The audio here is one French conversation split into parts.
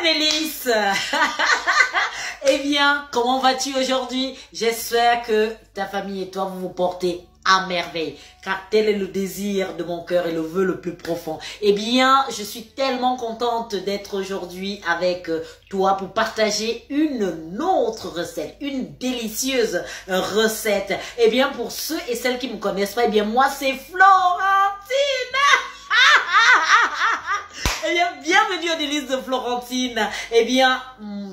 Délice. Eh bien, comment vas-tu aujourd'hui? J'espère que ta famille et toi vous vous portez à merveille, car tel est le désir de mon cœur et le vœu le plus profond. Eh bien, je suis tellement contente d'être aujourd'hui avec toi pour partager une autre recette, une délicieuse recette. Eh bien, pour ceux et celles qui me connaissent pas, eh bien, moi, c'est Florentine. Eh bien, bienvenue aux délices de Florentine. Eh bien,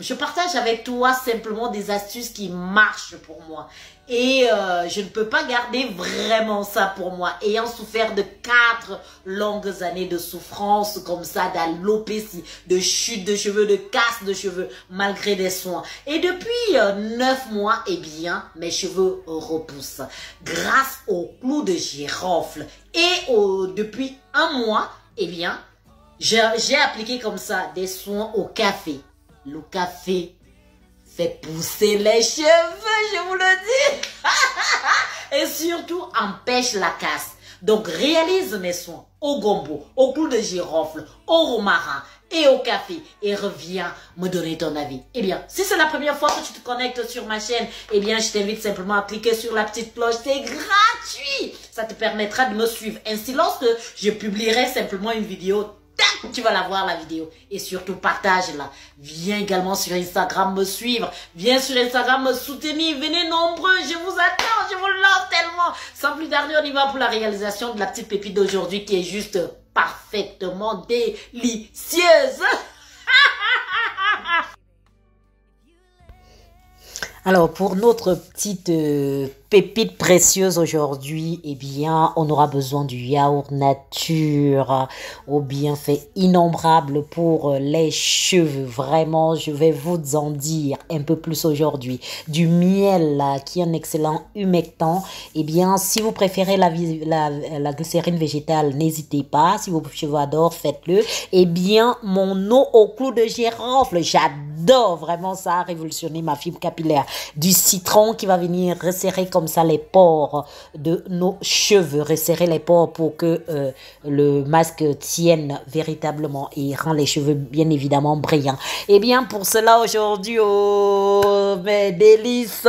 je partage avec toi simplement des astuces qui marchent pour moi. Et je ne peux pas garder vraiment ça pour moi. Ayant souffert de 4 longues années de souffrance comme ça, d'alopécie, de chute de cheveux, de casse de cheveux, malgré des soins. Et depuis 9 mois, eh bien, mes cheveux repoussent. Grâce au clou de girofle. Et depuis 1 mois, eh bien, j'ai appliqué comme ça des soins au café. Le café fait pousser les cheveux, je vous le dis. Et surtout, empêche la casse. Donc, réalise mes soins au gombo, au clou de girofle, au romarin et au café. Et reviens me donner ton avis. Eh bien, si c'est la première fois que tu te connectes sur ma chaîne, eh bien, je t'invite simplement à cliquer sur la petite cloche. C'est gratuit. Ça te permettra de me suivre. Ainsi, lorsque je publierai simplement une vidéo, tu vas la voir la vidéo et surtout partage-la. Viens également sur Instagram me suivre. Viens sur Instagram me soutenir. Venez nombreux, je vous attends, je vous lance tellement. Sans plus tarder, on y va pour la réalisation de la petite pépite d'aujourd'hui qui est juste parfaitement délicieuse. Alors, pour notre petite pépite précieuse aujourd'hui, eh bien, on aura besoin du yaourt nature aux bienfaits innombrables pour les cheveux. Vraiment, je vais vous en dire un peu plus aujourd'hui. Du miel qui est un excellent humectant. Eh bien, si vous préférez la glycérine végétale, n'hésitez pas. Si vos cheveux adorent, faites-le. Eh bien, mon eau au clou de girofle, j'adore. Vraiment, ça a révolutionné ma fibre capillaire. Du citron qui va venir resserrer comme ça les pores de nos cheveux, resserrer les pores pour que le masque tienne véritablement et rend les cheveux bien évidemment brillants. Et bien pour cela aujourd'hui, oh mes délices,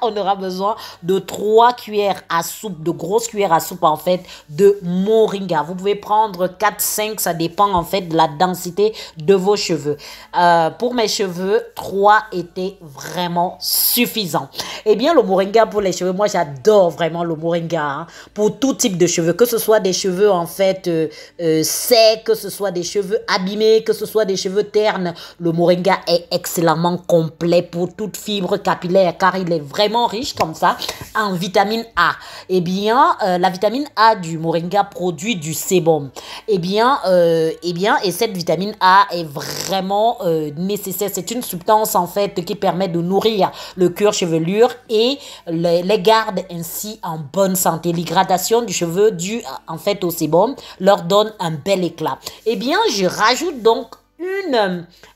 on aura besoin de 3 cuillères à soupe, de grosses cuillères à soupe en fait de moringa. Vous pouvez prendre 4-5, ça dépend en fait de la densité de vos cheveux. Pour mes cheveux, 3 étaient vraiment suffisant. Eh bien, le moringa pour les cheveux, moi j'adore vraiment le moringa hein, pour tout type de cheveux, que ce soit des cheveux en fait secs, que ce soit des cheveux abîmés, que ce soit des cheveux ternes. Le moringa est excellemment complet pour toute fibre capillaire car il est vraiment riche comme ça en vitamine A. Eh bien, la vitamine A du moringa produit du sébum. Eh bien, et cette vitamine A est vraiment nécessaire. C'est une substance en fait qui permet de nourrir le cuir chevelure et les garde ainsi en bonne santé. L'hydratation du cheveu due en fait au sébum leur donne un bel éclat. Eh bien, je rajoute donc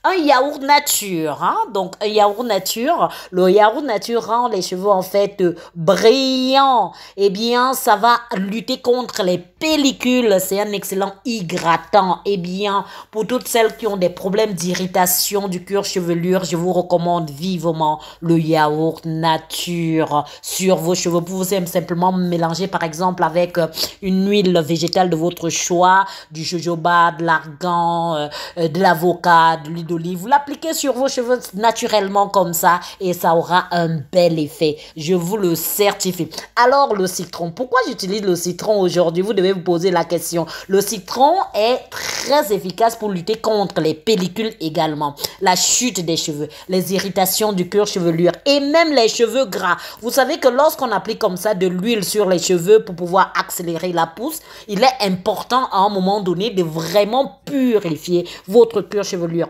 un yaourt nature, hein? Donc un yaourt nature, le yaourt nature rend les cheveux en fait brillants. Eh bien, ça va lutter contre les pellicules, c'est un excellent hydratant. Eh bien, pour toutes celles qui ont des problèmes d'irritation du cuir chevelure, je vous recommande vivement le yaourt nature sur vos cheveux. Vous pouvez simplement mélanger par exemple avec une huile végétale de votre choix, du jojoba, de l'argan, de l'avocat, de l'huile d'olive. Vous l'appliquez sur vos cheveux naturellement comme ça et ça aura un bel effet. Je vous le certifie. Alors le citron, pourquoi j'utilise le citron aujourd'hui? Vous devez vous poser la question. Le citron est très efficace pour lutter contre les pellicules également, la chute des cheveux, les irritations du cuir chevelure et même les cheveux gras. Vous savez que lorsqu'on applique comme ça de l'huile sur les cheveux pour pouvoir accélérer la pousse, il est important à un moment donné de vraiment purifier votre cuir chevelure.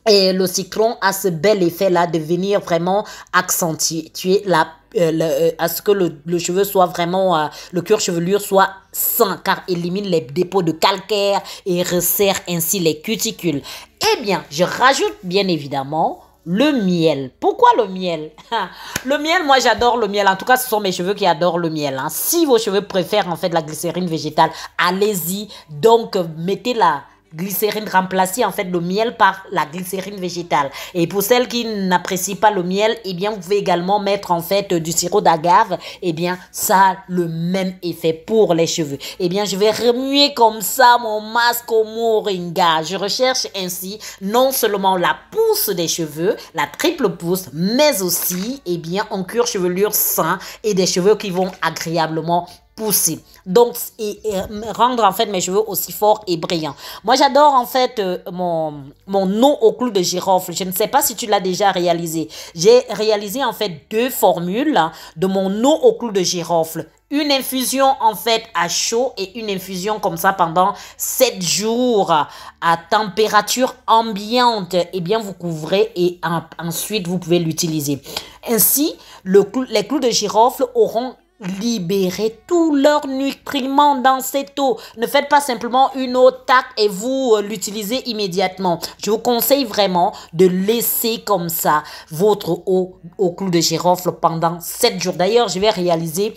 Et le citron a ce bel effet-là de venir vraiment accentuer à ce que le cheveu soit vraiment, le cuir chevelure soit sain, car élimine les dépôts de calcaire et resserre ainsi les cuticules. Eh bien, je rajoute bien évidemment le miel. Pourquoi le miel? Le miel, moi j'adore le miel. En tout cas, ce sont mes cheveux qui adorent le miel. Hein. Si vos cheveux préfèrent en fait la glycérine végétale, allez-y. Donc, mettez glycérine, remplacer en fait le miel par la glycérine végétale. Et pour celles qui n'apprécient pas le miel, eh bien vous pouvez également mettre en fait du sirop d'agave. Eh bien ça a le même effet pour les cheveux. Eh bien je vais remuer comme ça mon masque au moringa. Je recherche ainsi non seulement la pousse des cheveux, la triple pousse, mais aussi eh bien un cuir chevelure sain et des cheveux qui vont agréablement pousser. Donc, rendre en fait mes cheveux aussi forts et brillants. Moi, j'adore en fait mon eau au clou de girofle. Je ne sais pas si tu l'as déjà réalisé. J'ai réalisé en fait 2 formules de mon eau au clou de girofle. Une infusion en fait à chaud et une infusion comme ça pendant 7 jours à température ambiante. Eh bien, vous couvrez et ensuite vous pouvez l'utiliser. Ainsi, les clous de girofle auront libérez tous leurs nutriments dans cette eau. Ne faites pas simplement une eau tac et vous l'utilisez immédiatement. Je vous conseille vraiment de laisser comme ça votre eau au clou de girofle pendant 7 jours. D'ailleurs, je vais réaliser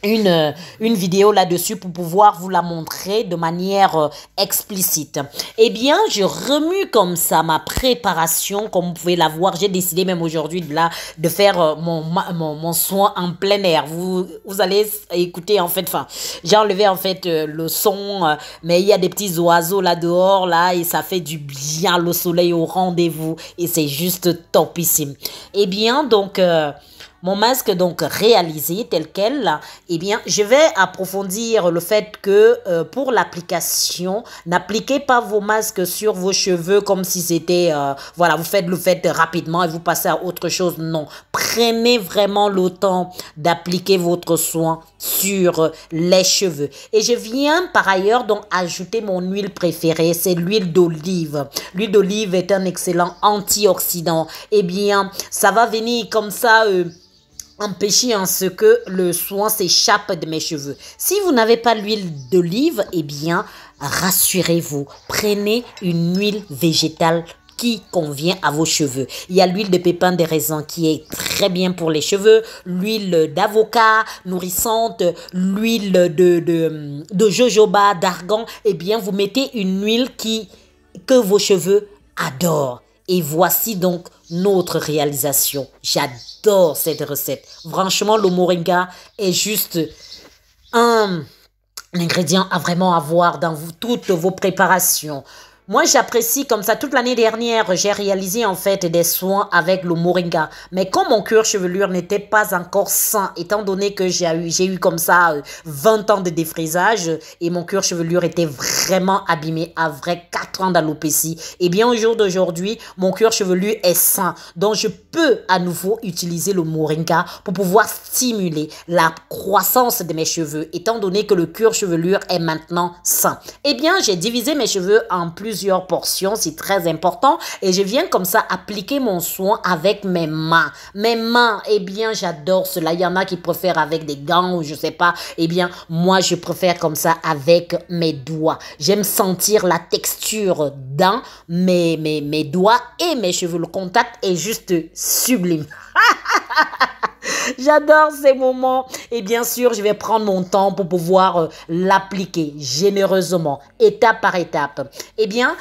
une vidéo là-dessus pour pouvoir vous la montrer de manière explicite. Eh bien, je remue comme ça ma préparation, comme vous pouvez la voir. J'ai décidé même aujourd'hui de faire mon soin en plein air. Vous allez écouter en fait, enfin, j'ai enlevé en fait le son, mais il y a des petits oiseaux là dehors, là, et ça fait du bien, le soleil au rendez-vous, et c'est juste topissime. Eh bien, donc... mon masque donc réalisé tel quel, eh bien, je vais approfondir le fait que pour l'application, n'appliquez pas vos masques sur vos cheveux comme si c'était, voilà, vous faites le fait rapidement et vous passez à autre chose. Non, prenez vraiment le temps d'appliquer votre soin sur les cheveux. Et je viens par ailleurs donc ajouter mon huile préférée, c'est l'huile d'olive. L'huile d'olive est un excellent antioxydant. Eh bien, ça va venir comme ça... empêcher en ce que le soin s'échappe de mes cheveux. Si vous n'avez pas l'huile d'olive, eh bien, rassurez-vous, prenez une huile végétale qui convient à vos cheveux. Il y a l'huile de pépins de raisin qui est très bien pour les cheveux, l'huile d'avocat nourrissante, l'huile de jojoba, d'argan. Eh bien, vous mettez une huile que vos cheveux adorent. Et voici donc notre réalisation. J'adore cette recette. Franchement, le moringa est juste un ingrédient à vraiment avoir dans toutes vos préparations. Moi, j'apprécie comme ça. Toute l'année dernière, j'ai réalisé en fait des soins avec le moringa. Mais comme mon cuir chevelure n'était pas encore sain, étant donné que j'ai eu comme ça 20 ans de défrisage et mon cuir chevelure était vraiment abîmé, à vrai 4 ans d'alopécie, et bien au jour d'aujourd'hui, mon cuir chevelu est sain. Donc, je peux à nouveau utiliser le moringa pour pouvoir stimuler la croissance de mes cheveux, étant donné que le cuir chevelure est maintenant sain. Eh bien, j'ai divisé mes cheveux en plusieurs portions, c'est très important, et je viens comme ça appliquer mon soin avec mes mains. Mes mains, eh bien, j'adore cela. Il y en a qui préfèrent avec des gants ou je sais pas. Eh bien, moi, je préfère comme ça avec mes doigts. J'aime sentir la texture dans mes doigts et mes cheveux. Le contact est juste sublime. J'adore ces moments et bien sûr, je vais prendre mon temps pour pouvoir l'appliquer généreusement, étape par étape. Eh bien,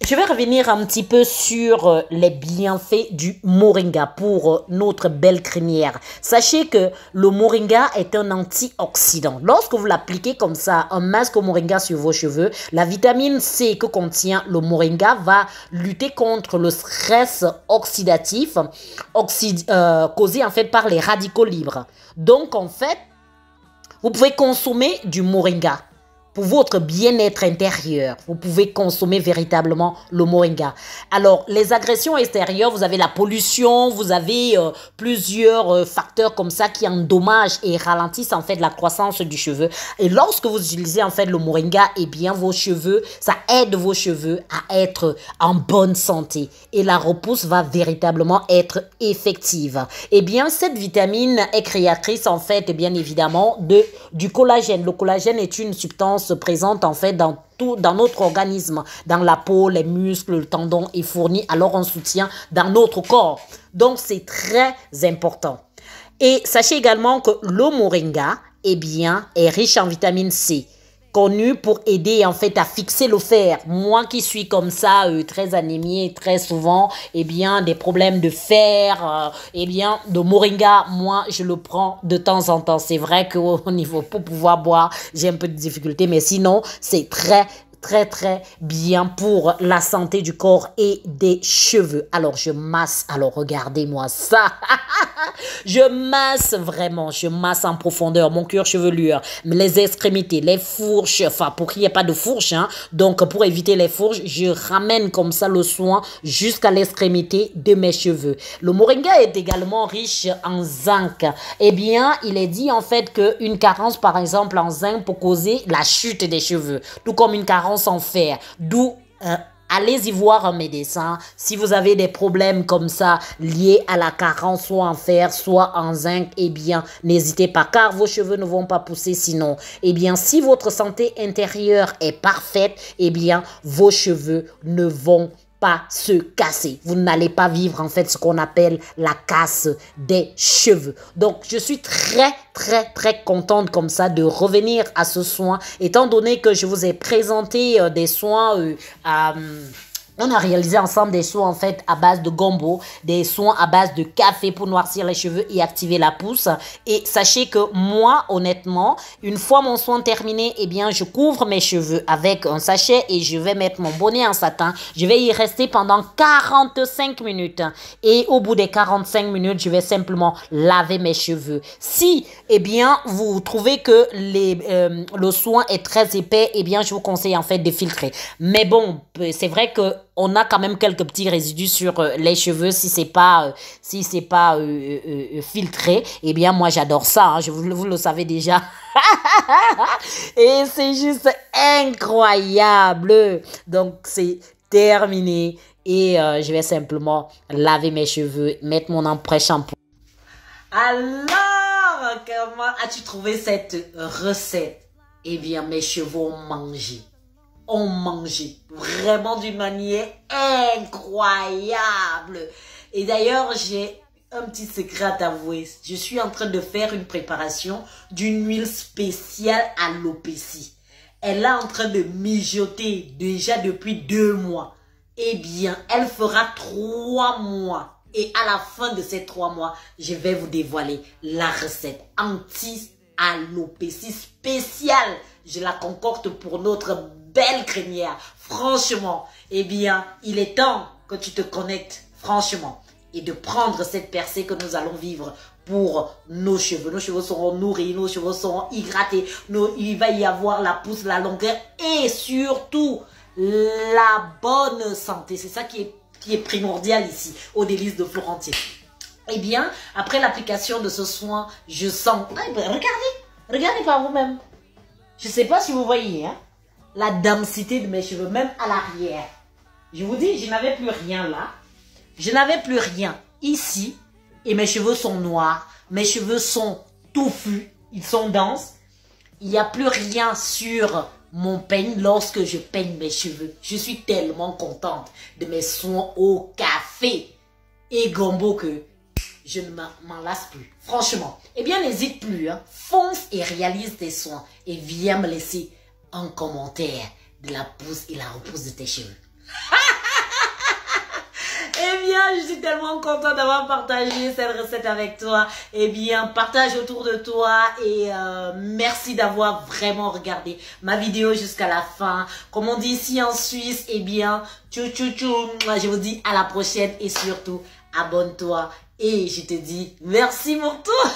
je vais revenir un petit peu sur les bienfaits du moringa pour notre belle crinière. Sachez que le moringa est un antioxydant. Lorsque vous l'appliquez comme ça, un masque au moringa sur vos cheveux, la vitamine C que contient le moringa va lutter contre le stress oxydatif causé en fait par les radicaux libres. Donc en fait, vous pouvez consommer du moringa. Pour votre bien-être intérieur, vous pouvez consommer véritablement le moringa. Alors, les agressions extérieures, vous avez la pollution, vous avez plusieurs facteurs comme ça qui endommagent et ralentissent en fait la croissance du cheveu. Et lorsque vous utilisez en fait le moringa, eh bien vos cheveux, ça aide vos cheveux à être en bonne santé. Et la repousse va véritablement être effective. Eh bien, cette vitamine est créatrice en fait, bien évidemment, du collagène. Le collagène est une substance présente en fait dans notre organisme, dans la peau, les muscles, le tendon est fourni alors en soutien dans notre corps. Donc c'est très important. Et sachez également que le moringa, eh bien, est riche en vitamine C. connu pour aider en fait à fixer le fer. Moi qui suis comme ça, très anémiée, très souvent, eh bien, des problèmes de fer, eh bien, de moringa, moi, je le prends de temps en temps. C'est vrai qu'au niveau, pour pouvoir boire, j'ai un peu de difficulté, mais sinon, c'est très bien pour la santé du corps et des cheveux. Alors je masse, alors regardez-moi ça. Je masse vraiment, je masse en profondeur mon cuir chevelure, les extrémités, les fourches, enfin pour qu'il n'y ait pas de fourches, hein. Donc pour éviter les fourches, je ramène comme ça le soin jusqu'à l'extrémité de mes cheveux. Le moringa est également riche en zinc. Eh bien, il est dit en fait qu'une carence par exemple en zinc peut causer la chute des cheveux, tout comme une carence en fer, d'où allez-y voir un médecin si vous avez des problèmes comme ça liés à la carence, soit en fer, soit en zinc. Eh bien, n'hésitez pas car vos cheveux ne vont pas pousser sinon. Eh bien, si votre santé intérieure est parfaite, eh bien, vos cheveux ne vont pas se casser. Vous n'allez pas vivre en fait ce qu'on appelle la casse des cheveux. Donc, je suis très contente comme ça de revenir à ce soin, étant donné que je vous ai présenté des soins on a réalisé ensemble des soins en fait à base de gombo, des soins à base de café pour noircir les cheveux et activer la pousse. Et sachez que moi, honnêtement, une fois mon soin terminé, eh bien, je couvre mes cheveux avec un sachet et je vais mettre mon bonnet en satin. Je vais y rester pendant 45 minutes. Et au bout des 45 minutes, je vais simplement laver mes cheveux. Si, eh bien, vous trouvez que le soin est très épais, eh bien, je vous conseille en fait de filtrer. Mais bon, c'est vrai que on a quand même quelques petits résidus sur les cheveux si c'est pas filtré. Eh bien, moi, j'adore ça. Hein, vous le savez déjà. Et c'est juste incroyable. Donc, c'est terminé. Et je vais simplement laver mes cheveux, mettre mon empreinte shampoing. Alors, comment as-tu trouvé cette recette? Eh bien, mes cheveux ont mangé. On mangeait vraiment d'une manière incroyable. Et d'ailleurs, j'ai un petit secret à t'avouer. Je suis en train de faire une préparation d'une huile spéciale à l'alopécie. Elle est en train de mijoter déjà depuis 2 mois. Eh bien, elle fera 3 mois. Et à la fin de ces 3 mois, je vais vous dévoiler la recette anti-alopécie spéciale. Je la concocte pour notre belle crémière. Franchement, eh bien, il est temps que tu te connectes, franchement, et de prendre cette percée que nous allons vivre pour nos cheveux. Nos cheveux seront nourris, nos cheveux seront hydratés, il va y avoir la pousse, la longueur et surtout la bonne santé. C'est ça qui est primordial ici, au délice de Florentine. Eh bien, après l'application de ce soin, je sens... Regardez par vous-même. Je ne sais pas si vous voyez, hein, la densité de mes cheveux, même à l'arrière. Je vous dis, je n'avais plus rien là. Je n'avais plus rien ici. Et mes cheveux sont noirs. Mes cheveux sont touffus. Ils sont denses. Il n'y a plus rien sur mon peigne lorsque je peigne mes cheveux. Je suis tellement contente de mes soins au café et gombo que je ne m'en lasse plus. Franchement. Eh bien, n'hésite plus. Hein. Fonce et réalise tes soins. Et viens me laisser un commentaire de la pousse et la repousse de tes cheveux. Eh bien, je suis tellement contente d'avoir partagé cette recette avec toi. Eh bien, partage autour de toi et merci d'avoir vraiment regardé ma vidéo jusqu'à la fin. Comme on dit ici en Suisse, eh bien, tchou tchou tchou. Je vous dis à la prochaine et surtout, abonne-toi. Et je te dis merci pour tout.